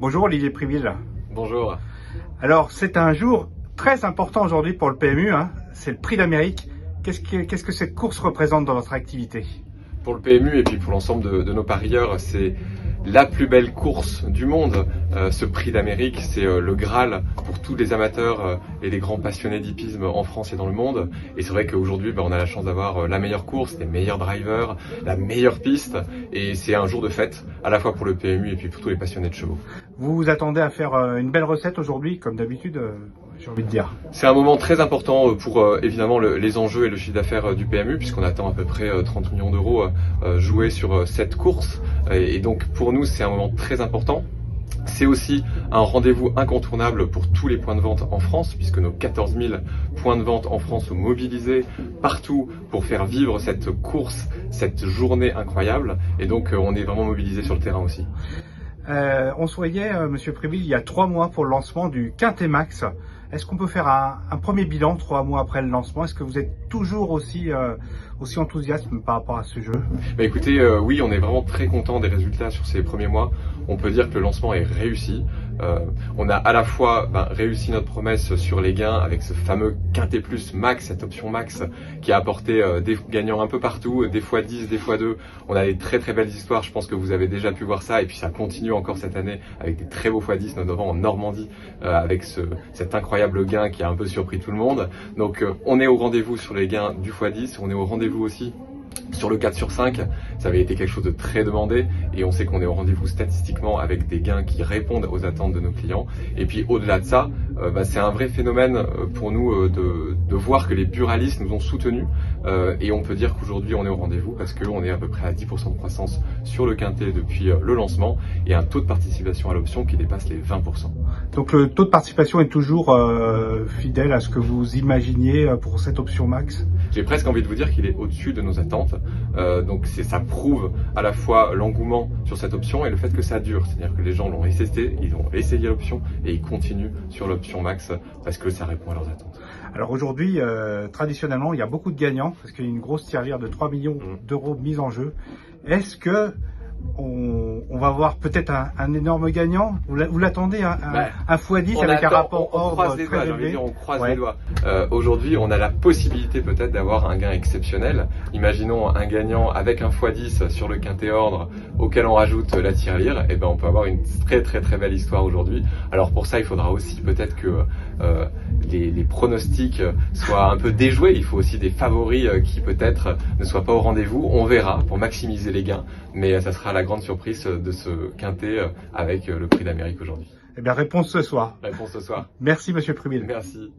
Bonjour Olivier Priville. Bonjour. Alors c'est un jour très important aujourd'hui pour le PMU, c'est le Prix d'Amérique. Qu'est-ce que cette course représente dans votre activité? Pour le PMU et puis pour l'ensemble de nos parieurs, c'est la plus belle course du monde. Ce Prix d'Amérique, c'est le Graal pour tous les amateurs et les grands passionnés d'hippisme en France et dans le monde. Et c'est vrai qu'aujourd'hui, on a la chance d'avoir la meilleure course, les meilleurs drivers, la meilleure piste. Et c'est un jour de fête, à la fois pour le PMU et puis pour tous les passionnés de chevaux. Vous vous attendez à faire une belle recette aujourd'hui, comme d'habitude, j'ai envie de dire. C'est un moment très important pour évidemment les enjeux et le chiffre d'affaires du PMU, puisqu'on attend à peu près 30 millions d'euros joués sur cette course. Et donc pour nous, c'est un moment très important. C'est aussi un rendez-vous incontournable pour tous les points de vente en France, puisque nos 14 000 points de vente en France sont mobilisés partout pour faire vivre cette course, cette journée incroyable. Et donc on est vraiment mobilisés sur le terrain aussi. On se voyait, Monsieur Priville, il y a 3 mois pour le lancement du Quintet Max. Est-ce qu'on peut faire un premier bilan 3 mois après le lancement? Est-ce que vous êtes toujours aussi enthousiaste par rapport à ce jeu? Écoutez, oui, on est vraiment très content des résultats sur ces premiers mois. On peut dire que le lancement est réussi. On a à la fois réussi notre promesse sur les gains avec ce fameux Quintet Plus Max, cette option Max qui a apporté des gagnants un peu partout, des fois 10, des fois 2. On a des très très belles histoires, je pense que vous avez déjà pu voir ça, et puis ça continue encore cette année avec des très beaux x10, notamment en Normandie, avec cet incroyable gain qui a un peu surpris tout le monde. Donc on est au rendez-vous sur les gains du x10, on est au rendez-vous aussi sur le 4 sur 5, ça avait été quelque chose de très demandé et on sait qu'on est au rendez-vous statistiquement avec des gains qui répondent aux attentes de nos clients. Et puis au-delà de ça, c'est un vrai phénomène pour nous de voir que les buralistes nous ont soutenus et on peut dire qu'aujourd'hui on est au rendez-vous parce qu'on est à peu près à 10% de croissance sur le quintet depuis le lancement et un taux de participation à l'option qui dépasse les 20%. Donc le taux de participation est toujours fidèle à ce que vous imaginiez pour cette option Max? J'ai presque envie de vous dire qu'il est au-dessus de nos attentes. Donc ça prouve à la fois l'engouement sur cette option et le fait que ça dure. C'est-à-dire que les gens l'ont testé, ils ont essayé l'option et ils continuent sur l'option Max parce que ça répond à leurs attentes. Alors aujourd'hui, traditionnellement, il y a beaucoup de gagnants parce qu'il y a une grosse tirelire de 3 millions d'euros mise en jeu. Est-ce que on va voir peut-être un énorme gagnant? Vous l'attendez, un x10 avec un rapport ordre très élevé? On croise les doigts. Aujourd'hui, on a la possibilité peut-être d'avoir un gain exceptionnel. Imaginons un gagnant avec un x10 sur le quintet ordre auquel on rajoute la tirelire. Et on peut avoir une très très très belle histoire aujourd'hui. Alors pour ça, il faudra aussi peut-être que les pronostics soient un peu déjoués. Il faut aussi des favoris qui peut-être ne soient pas au rendez-vous. On verra pour maximiser les gains. Mais ça sera la grande surprise de ce quintet avec le Prix d'Amérique aujourd'hui. Réponse ce soir. Réponse ce soir. Merci Monsieur Priville. Merci.